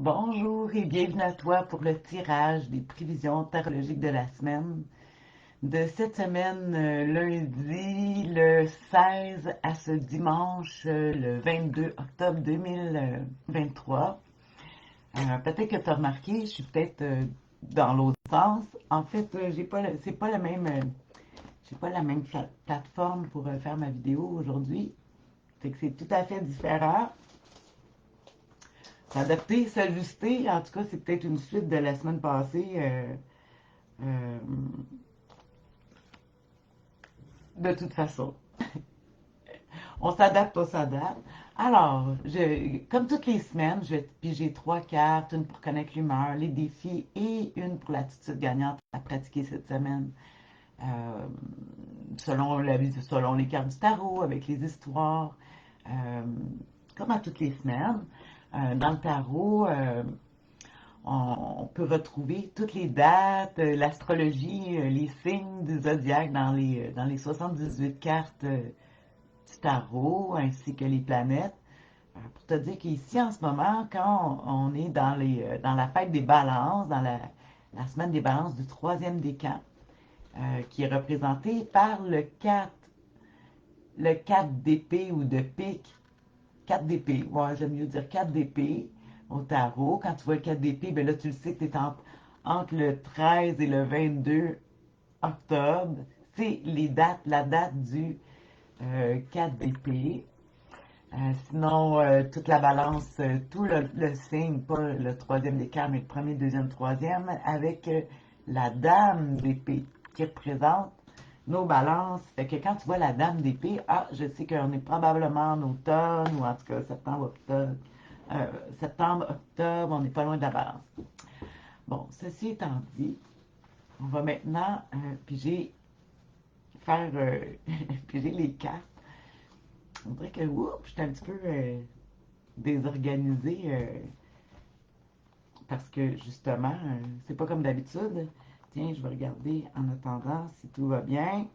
Bonjour et bienvenue à toi pour le tirage des prévisions tarologiques de la semaine. De cette semaine, lundi, le 16 à ce dimanche, le 22 octobre 2023. Peut-être que tu as remarqué, je suis peut-être dans l'autre sens. En fait, c'est pas j'ai pas la même plateforme pour faire ma vidéo aujourd'hui. Fait que c'est tout à fait différent. S'adapter, s'ajuster, en tout cas, c'est peut-être une suite de la semaine passée. Euh, de toute façon, on s'adapte, on s'adapte. Alors, comme toutes les semaines, je vais piger trois cartes, une pour connaître l'humeur, les défis et une pour l'attitude gagnante à pratiquer cette semaine. Euh, selon les cartes du tarot, avec les histoires, euh, comme à toutes les semaines. Dans le tarot, on peut retrouver toutes les dates, l'astrologie, les signes du zodiaque dans les 78 cartes du tarot, ainsi que les planètes. Pour te dire qu'ici, en ce moment, quand on est dans la fête des balances, dans la semaine des balances du troisième décan, qui est représenté par le 4 d'épée ou de pique. 4 d'épée, ouais, j'aime mieux dire 4 d'épée au tarot. Quand tu vois le 4 d'épée, ben là, tu le sais que tu es entre le 13 et le 22 octobre. C'est la date du 4 d'épée. Sinon, toute la balance, tout le signe, pas le troisième décan, mais le premier, deuxième, troisième, avec la dame d'épée qui représente nos balances. Fait que quand tu vois la dame d'épée, ah, je sais qu'on est probablement en automne, ou en tout cas septembre, octobre, on n'est pas loin de la balance. Bon, ceci étant dit, on va maintenant faire piger les cartes. On dirait que, oups, je suis un petit peu désorganisée parce que justement, c'est pas comme d'habitude. Tiens, je vais regarder en attendant si tout va bien.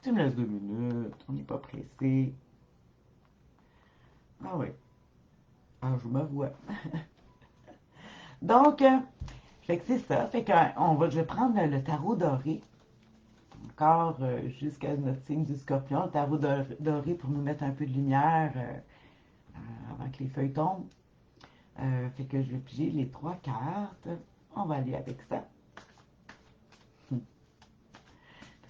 Tu me laisses 2 minutes, on n'est pas pressé. Ah oui, ah, je me vois. Donc, fait que c'est ça. Fait que je vais prendre le tarot doré, encore jusqu'à notre signe du scorpion, le tarot doré pour nous mettre un peu de lumière avant que les feuilles tombent. Fait que je vais piger les trois cartes. On va aller avec ça.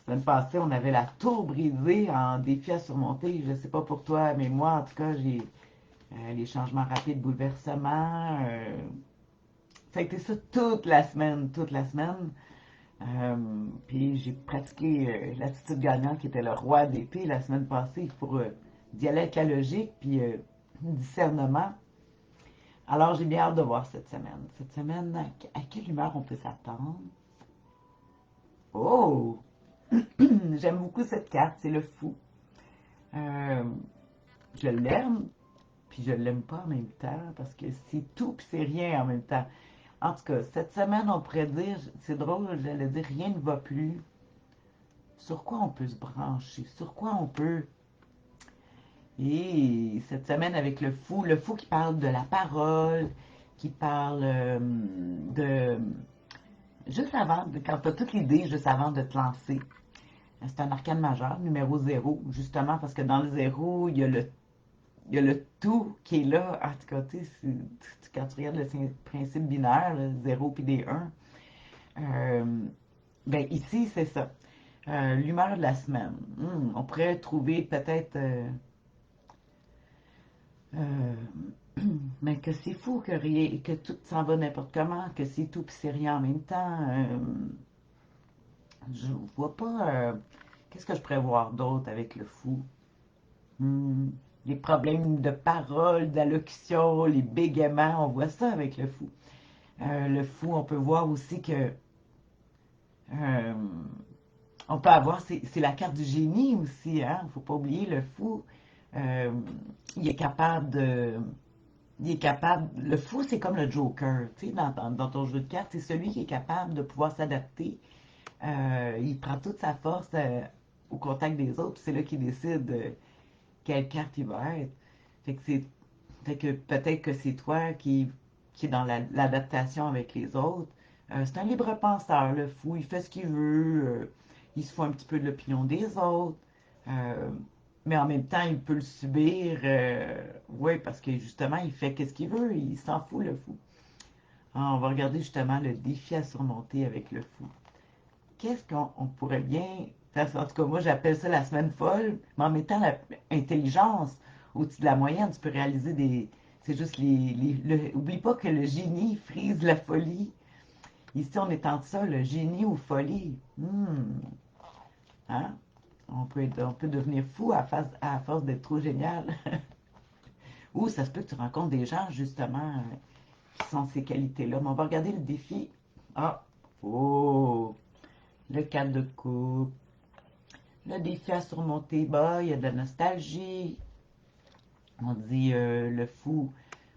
La semaine passée, on avait la tour brisée en défi à surmonter. Je ne sais pas pour toi, mais moi, en tout cas, j'ai les changements rapides, bouleversements. Ça a été ça toute la semaine, toute la semaine. Puis j'ai pratiqué l'attitude gagnante qui était le roi d'épée la semaine passée pour d'y aller avec la logique, puis discernement. Alors j'ai bien hâte de voir cette semaine. Cette semaine, à quelle humeur on peut s'attendre? Oh! J'aime beaucoup cette carte, c'est le fou. Euh, je l'aime, puis je l'aime pas en même temps, parce que c'est tout puis c'est rien en même temps. En tout cas, cette semaine, on pourrait dire, c'est drôle, j'allais dire, rien ne va plus. Sur quoi on peut se brancher? Sur quoi on peut... Et cette semaine, avec le fou qui parle de la parole, qui parle de... Juste avant, quand tu as toute l'idée, juste avant de te lancer. C'est un arcane majeur, numéro zéro, justement parce que dans le zéro, il y a le tout qui est là. En tout cas, quand tu regardes le principe binaire, le 0 puis des 1, euh, ben ici, c'est ça. L'humeur de la semaine. On pourrait trouver peut-être euh, mais que c'est fou que, rien, que tout s'en va n'importe comment, que c'est tout puis c'est rien en même temps. Je vois pas. Qu'est-ce que je pourrais voir d'autre avec le fou? Hmm, les problèmes de parole, d'allocution, les bégaiements, on voit ça avec le fou. Le fou, on peut voir aussi que euh, on peut avoir, c'est la carte du génie aussi, hein? Faut pas oublier le fou. euh, il est capable de, le fou, c'est comme le Joker, tu sais, dans ton jeu de cartes, c'est celui qui est capable de pouvoir s'adapter. Il prend toute sa force au contact des autres, c'est là qu'il décide quelle carte il va être. Fait que c'est, fait que peut-être que c'est toi qui qui est dans l'adaptation avec les autres. C'est un libre penseur, le fou, il fait ce qu'il veut, il se fout un petit peu de l'opinion des autres, euh, mais en même temps, il peut le subir, oui, parce que justement, il fait ce qu'il veut, il s'en fout, le fou. Ah, on va regarder justement le défi à surmonter avec le fou. Qu'est-ce qu'on pourrait bien faire? En tout cas, moi, j'appelle ça la semaine folle, mais en mettant l'intelligence au-dessus de la moyenne, tu peux réaliser des. C'est juste oublie pas que le génie frise la folie. Ici, on est entre ça, le génie ou folie. Hein? On peut devenir fou à force d'être trop génial. Ou ça se peut que tu rencontres des gens, justement, qui sont ces qualités-là. Mais on va regarder le défi. Ah! Oh! Le cadre de coupe. Le défi à surmonter, bah, il y a de la nostalgie. On dit le fou.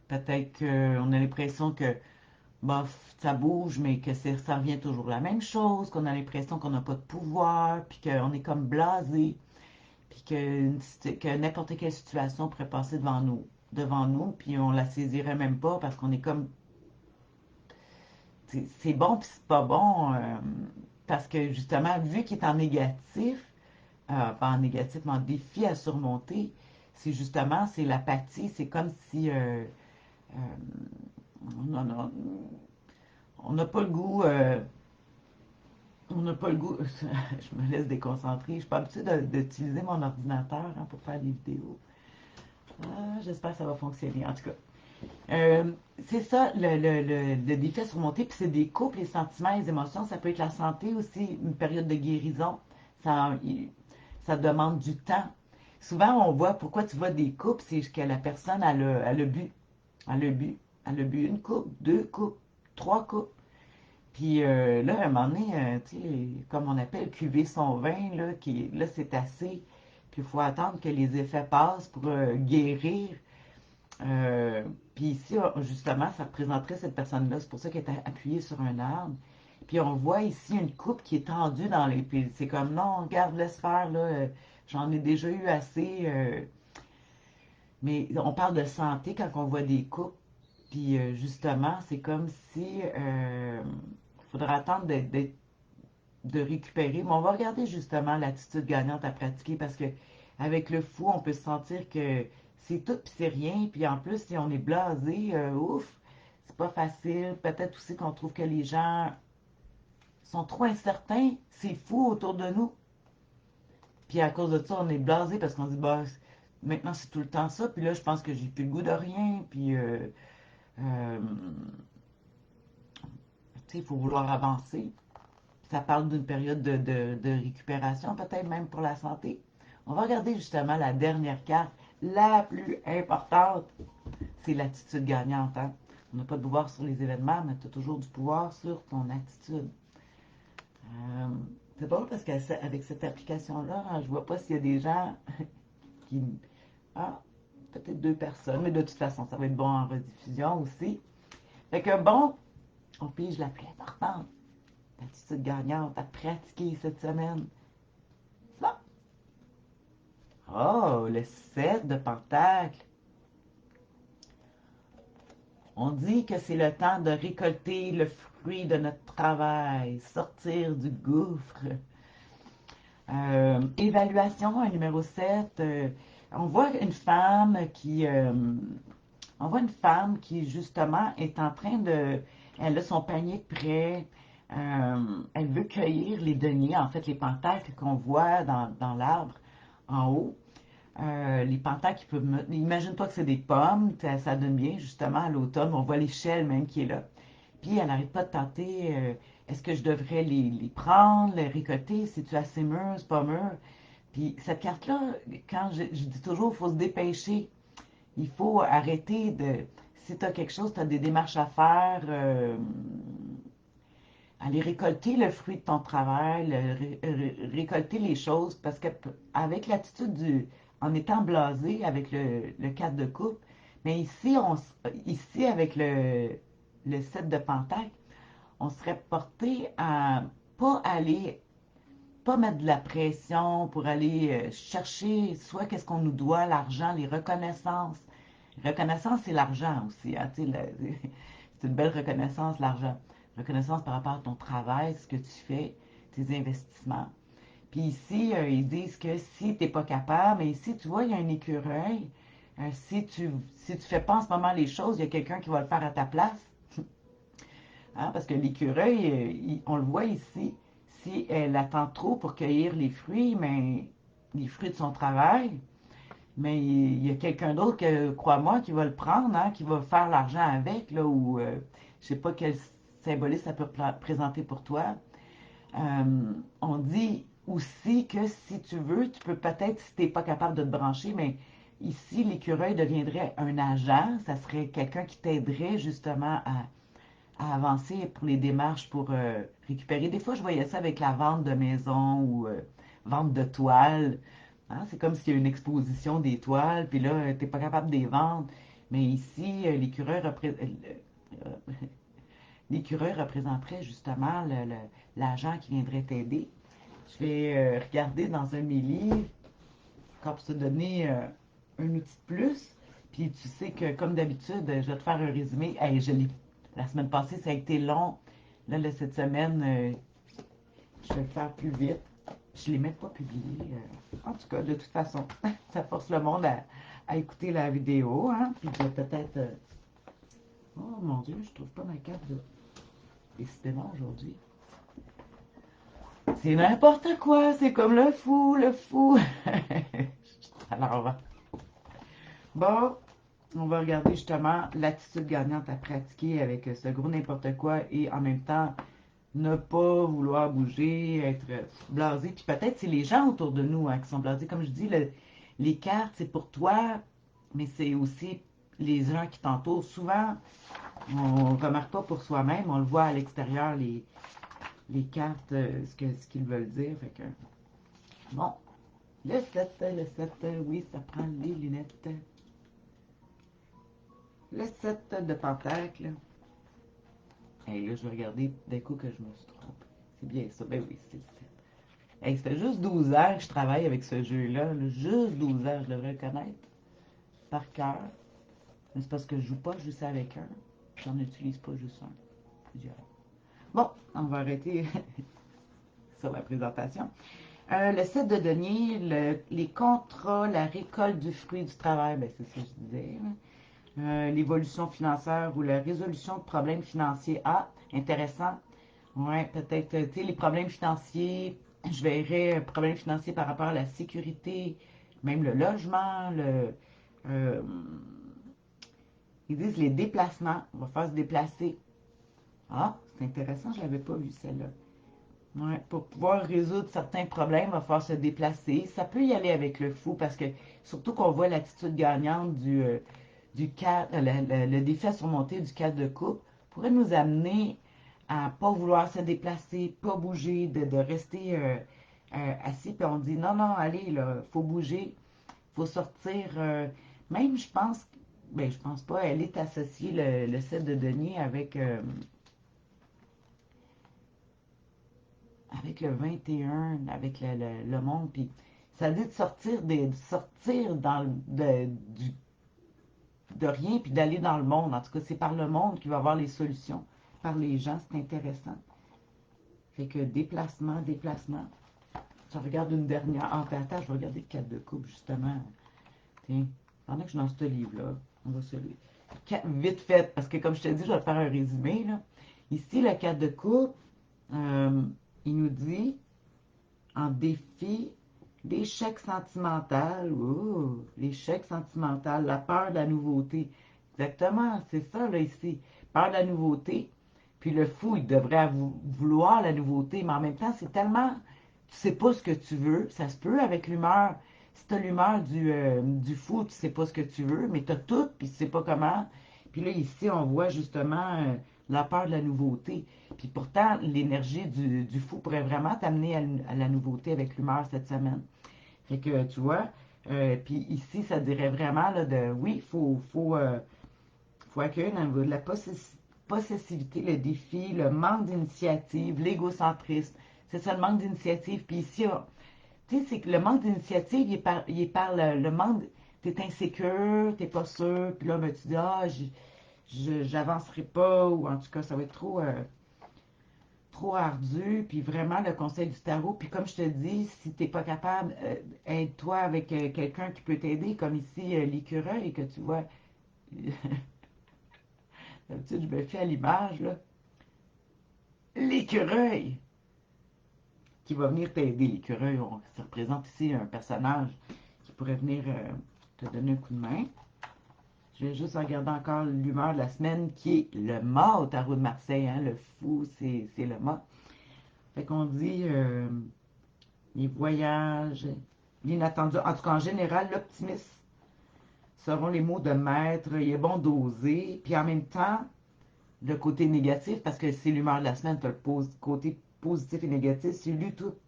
Peut-être qu'on a l'impression que bah, ça bouge, mais que ça revient toujours la même chose, qu'on a l'impression qu'on n'a pas de pouvoir, puis qu'on est comme blasé, puis que n'importe quelle situation pourrait passer devant nous, puis on la saisirait même pas parce qu'on est comme c'est bon puis c'est pas bon parce que justement vu qu'il est en négatif, pas en négatif mais en défi à surmonter, c'est l'apathie, c'est comme si euh, on a- on n'a pas le goût on n'a pas le goût je me laisse déconcentrer, je suis pas habituée d'utiliser mon ordinateur hein, pour faire des vidéos. J'espère que ça va fonctionner en tout cas. Euh, c'est ça le défi à surmonter. Puis c'est des couples, les sentiments, les émotions. Ça peut être la santé aussi, une période de guérison. Ça demande du temps. Souvent, on voit pourquoi tu vois des couples, c'est que la personne a le but. Elle a le but. Elle a bu une coupe, deux coupes, trois coupes. Puis là, à un moment donné, tu sais, comme on appelle cuver son vin, là, c'est assez. Puis il faut attendre que les effets passent pour guérir. Euh, Puis ici, justement, ça représenterait cette personne-là. C'est pour ça qu'elle est appuyée sur un arbre. Puis on voit ici une coupe qui est tendue dans les. Puis c'est comme non, regarde, laisse faire, là. J'en ai déjà eu assez. Mais on parle de santé quand on voit des coupes. Puis justement, c'est comme si il faudra attendre de récupérer. Mais on va regarder justement l'attitude gagnante à pratiquer parce que avec le fou, on peut se sentir que c'est tout puis c'est rien. Puis en plus, si on est blasé, ouf, c'est pas facile. Peut-être aussi qu'on trouve que les gens sont trop incertains. C'est fou autour de nous. Puis à cause de ça, on est blasé parce qu'on se dit, bah, maintenant c'est tout le temps ça. Puis là, je pense que j'ai plus le goût de rien. Puis, euh, tu sais, il faut vouloir avancer. Ça parle d'une période de récupération, peut-être même pour la santé. On va regarder justement la dernière carte, la plus importante. C'est l'attitude gagnante. Hein? On n'a pas de pouvoir sur les événements, mais tu as toujours du pouvoir sur ton attitude. Euh, c'est drôle parce qu'avec cette application-là, hein, je vois pas s'il y a des gens qui. Ah, peut-être deux personnes, mais de toute façon, ça va être bon en rediffusion aussi. Fait que bon, on pige la plus importante. L'attitude gagnante à pratiquer cette semaine. C'est bon. Oh, le 7 de Pentacle. On dit que c'est le temps de récolter le fruit de notre travail, sortir du gouffre. Évaluation, un numéro 7. On voit une femme qui justement est en train de, elle a son panier prêt. Elle veut cueillir les deniers, en fait les pentacles qu'on voit dans l'arbre en haut. Les pentacles qui peuvent. Imagine-toi que c'est des pommes, ça donne bien justement à l'automne. On voit l'échelle même qui est là. Puis elle n'arrête pas de tenter est-ce que je devrais les prendre, les récolter, c'est-tu assez mûr, c'est pas mûr. Puis cette carte-là, quand je dis toujours, il faut se dépêcher. Il faut arrêter de. Si tu as quelque chose, tu as des démarches à faire, aller récolter le fruit de ton travail, récolter les choses, parce que avec l'attitude en étant blasé avec le 4 de coupe, mais ici avec le 7 de pentacle, on serait porté à pas aller, pas mettre de la pression pour aller chercher soit qu'est-ce qu'on nous doit, l'argent, les reconnaissances. Reconnaissance, c'est l'argent aussi. Hein, C'est une belle reconnaissance, l'argent. Reconnaissance par rapport à ton travail, ce que tu fais, tes investissements. Puis ici, ils disent que si tu n'es pas capable, mais ici, tu vois, il y a un écureuil. Si tu fais pas en ce moment les choses, il y a quelqu'un qui va le faire à ta place. Hein, parce que l'écureuil, on le voit ici, si elle attend trop pour cueillir les fruits, mais les fruits de son travail, mais il y a quelqu'un d'autre, que, crois-moi, qui va le prendre, hein, qui va faire l'argent avec, là, ou je sais pas quel symbolisme ça peut présenter pour toi. On dit aussi que si tu veux, tu peux peut-être, si tu n'es pas capable de te brancher, mais ici, l'écureuil deviendrait un agent, ça serait quelqu'un qui t'aiderait justement à avancer pour les démarches pour récupérer. Des fois, je voyais ça avec la vente de maison ou vente de toiles. Hein, c'est comme s'il y a une exposition des toiles, puis là, tu n'es pas capable de les vendre. Mais ici, l'écureuil représenterait justement l'agent qui viendrait t'aider. Je vais regarder dans un de mes livres, comme pour te donner un outil de plus. Puis tu sais que, comme d'habitude, je vais te faire un résumé. Hey, la semaine passée, ça a été long. Là, cette semaine, je vais le faire plus vite. Je ne l'ai même pas publié. En tout cas, de toute façon, ça force le monde à écouter la vidéo. Hein? Puis peut-être... Oh mon Dieu, je trouve pas ma carte de... Décidément, aujourd'hui. C'est n'importe quoi, c'est comme le fou, le fou. Alors, bon, on va regarder justement l'attitude gagnante à pratiquer avec ce gros n'importe quoi et en même temps ne pas vouloir bouger, être blasé. Puis peut-être c'est les gens autour de nous hein, qui sont blasés. Comme je dis, les cartes, c'est pour toi, mais c'est aussi les gens qui t'entourent. Souvent, on ne remarque pas pour soi-même, on le voit à l'extérieur, les cartes, ce qu'ils veulent dire. Fait que, bon, le 7, oui, ça prend les lunettes. Le 7 de pentacle. Et là, je vais regarder d'un coup que je me suis trompée. C'est bien ça. Ben oui, c'est le 7. Hey, ça fait juste 12 heures que je travaille avec ce jeu-là. Là. Juste 12 heures, je devrais le connaître par cœur. Mais c'est parce que je joue pas juste avec un. J'en utilise pas juste un. Plusieurs. Bon, on va arrêter sur la présentation. Le 7 de denier, les contrats, la récolte du fruit du travail, ben c'est ce que je disais. L'évolution financière ou la résolution de problèmes financiers. Ah, intéressant. Ouais, peut-être, tu sais, les problèmes financiers, je verrais problèmes financiers par rapport à la sécurité, même le logement, euh, ils disent les déplacements. On va faire se déplacer. Ah, c'est intéressant, je l'avais pas vu celle-là. Ouais, pour pouvoir résoudre certains problèmes, il va falloir se déplacer. Ça peut y aller avec le fou parce que surtout qu'on voit l'attitude gagnante du 4, le défi à surmonter du 4 de coupe pourrait nous amener à pas vouloir se déplacer, pas bouger, de rester assis. Puis on dit non, non, allez, là, faut bouger, faut sortir. Même, je pense, ben, je pense pas, elle est associée, le set de denier, avec le 21, avec le monde. Puis ça dit de sortir de rien puis d'aller dans le monde. En tout cas, c'est par le monde qu'il va avoir les solutions. Par les gens, c'est intéressant. Fait que déplacement, déplacement. Je regarde une dernière. Ah, ben attends, je vais regarder le 4 de coupe, justement. Tiens, pendant que je suis dans ce livre-là, on va se lire. Vite fait, parce que comme je te dis, je vais te faire un résumé. Là. Ici, le 4 de coupe, euh, il nous dit en défi l'échec sentimental. Ouh, l'échec sentimental, la peur de la nouveauté. Exactement, c'est ça là ici. Peur de la nouveauté. Puis le fou, il devrait vouloir la nouveauté, mais en même temps, c'est tellement. Tu sais pas ce que tu veux. Ça se peut avec l'humeur. Si tu as l'humeur du fou, tu sais pas ce que tu veux, mais tu as tout, puis tu sais pas comment. Puis là, ici, on voit justement la peur de la nouveauté. Puis pourtant, l'énergie du fou pourrait vraiment t'amener à la nouveauté avec l'humeur cette semaine. Fait que, tu vois, puis ici, ça dirait vraiment là, oui, faut accueillir la possessivité, le défi, le manque d'initiative, l'égocentrisme. C'est ça, le manque d'initiative. Puis ici, tu sais, c'est que le manque d'initiative, il est par le manque, t'es insécure, t'es pas sûr, puis là, ben, tu dis, ah, j'avancerai pas, ou en tout cas, ça va être trop ardu. Puis vraiment, le conseil du tarot. Puis comme je te dis, si t'es pas capable, aide-toi avec quelqu'un qui peut t'aider, comme ici l'écureuil, que tu vois. D'habitude, je me fais à l'image, là. L'écureuil qui va venir t'aider. L'écureuil, ça représente ici un personnage qui pourrait venir te donner un coup de main. Je vais juste regarder encore l'humeur de la semaine qui est le mât au tarot de Marseille. Hein? Le fou, c'est le mât. Fait qu'on dit les voyages, l'inattendu. En tout cas, en général, l'optimisme seront les mots de maître. Il est bon d'oser. Puis en même temps, le côté négatif, parce que c'est l'humeur de la semaine, tu as le côté positif et négatif, c'est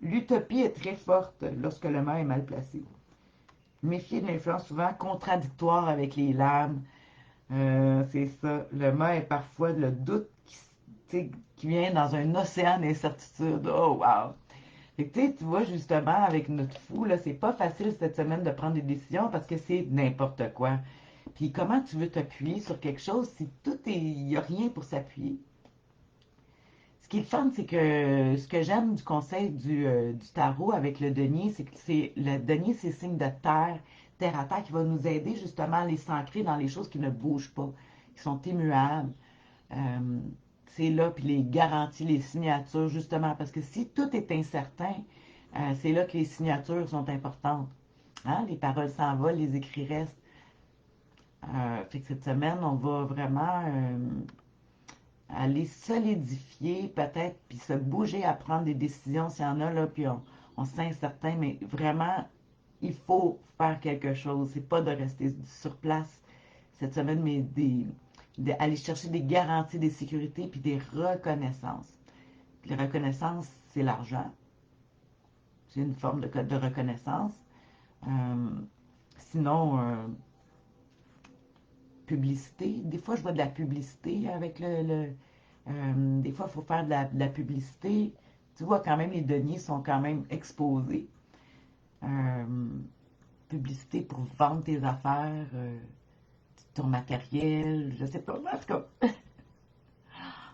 l'utopie est très forte lorsque le mât est mal placé. Méfier de l'influence souvent contradictoire avec les lames. C'est ça. Le mât est parfois le doute qui vient dans un océan d'incertitude. Oh, wow! Et tu vois, justement, avec notre fou, là, c'est pas facile cette semaine de prendre des décisions parce que c'est n'importe quoi. Puis comment tu veux t'appuyer sur quelque chose si il n'y a rien pour s'appuyer? Ce qui est le fun, c'est que ce que j'aime du conseil du tarot avec le denier, c'est que le denier, c'est signe de terre à terre, qui va nous aider justement à les s'ancrer dans les choses qui ne bougent pas, qui sont immuables. Euh, c'est là, puis les garanties, les signatures, justement, parce que si tout est incertain, c'est là que les signatures sont importantes. Hein? Les paroles s'envolent, les écrits restent. Fait que cette semaine, on va vraiment aller solidifier peut-être, puis se bouger à prendre des décisions s'il y en a, là, puis on se sent incertain, mais vraiment, il faut faire quelque chose. C'est pas de rester sur place cette semaine, mais aller chercher des garanties, des sécurités, puis des reconnaissances. Puis les reconnaissances, c'est l'argent. C'est une forme de reconnaissance. Euh, Sinon, publicité. Des fois, je vois de la publicité avec des fois, il faut faire de la publicité. Tu vois, quand même, les deniers sont quand même exposés. Euh, Publicité pour vendre tes affaires, ton matériel, je sais pas. En tout cas,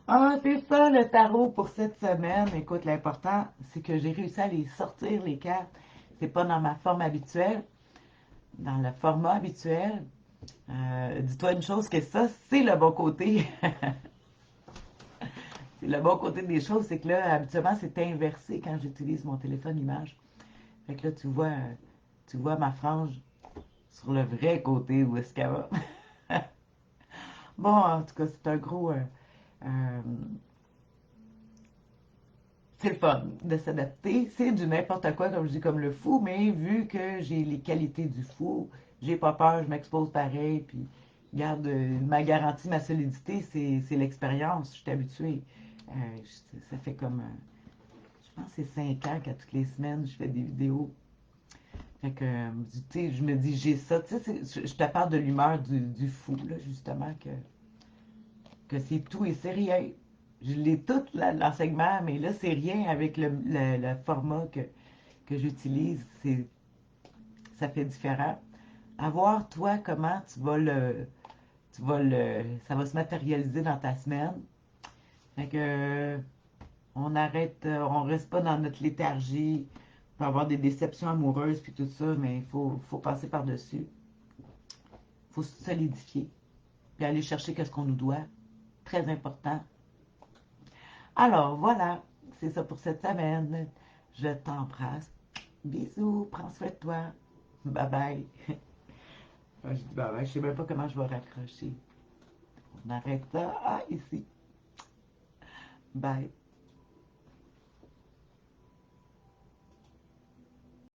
ah, c'est ça le tarot pour cette semaine. Écoute, l'important, c'est que j'ai réussi à les sortir, les cartes. C'est pas dans ma forme habituelle, dans le format habituel. Dis-toi une chose, que ça, c'est le bon côté. C'est le bon côté des choses, c'est que là, habituellement, c'est inversé quand j'utilise mon téléphone image. Fait que là, tu vois ma frange sur le vrai côté où est-ce qu'elle va. Bon, en tout cas, c'est un gros. Euh, c'est le fun de s'adapter. C'est du n'importe quoi, comme je dis, comme le fou, mais vu que j'ai les qualités du fou, j'ai pas peur, je m'expose pareil, puis garde ma garantie, ma solidité, c'est l'expérience. Je suis habituée. Ça fait comme, je pense que c'est 5 ans qu'à toutes les semaines, je fais des vidéos. Fait que, tu sais, je me dis, j'ai ça. Tu sais, je te parle de l'humeur du fou, là, justement, que c'est tout et c'est rien. Je l'ai tout, l'enseignement, mais là, c'est rien avec le format que j'utilise. Ça fait différent. À voir, toi, comment ça va se matérialiser dans ta semaine. Fait que, on arrête, on reste pas dans notre léthargie. On peut avoir des déceptions amoureuses puis tout ça, mais il faut passer par-dessus. Il faut se solidifier. Puis aller chercher qu'est-ce qu'on nous doit. Très important. Alors, voilà. C'est ça pour cette semaine. Je t'embrasse. Bisous. Prends soin de toi. Bye bye. Je dis bye bye. Je sais même pas comment je vais raccrocher. On arrête ça. Ah, ici. Bye.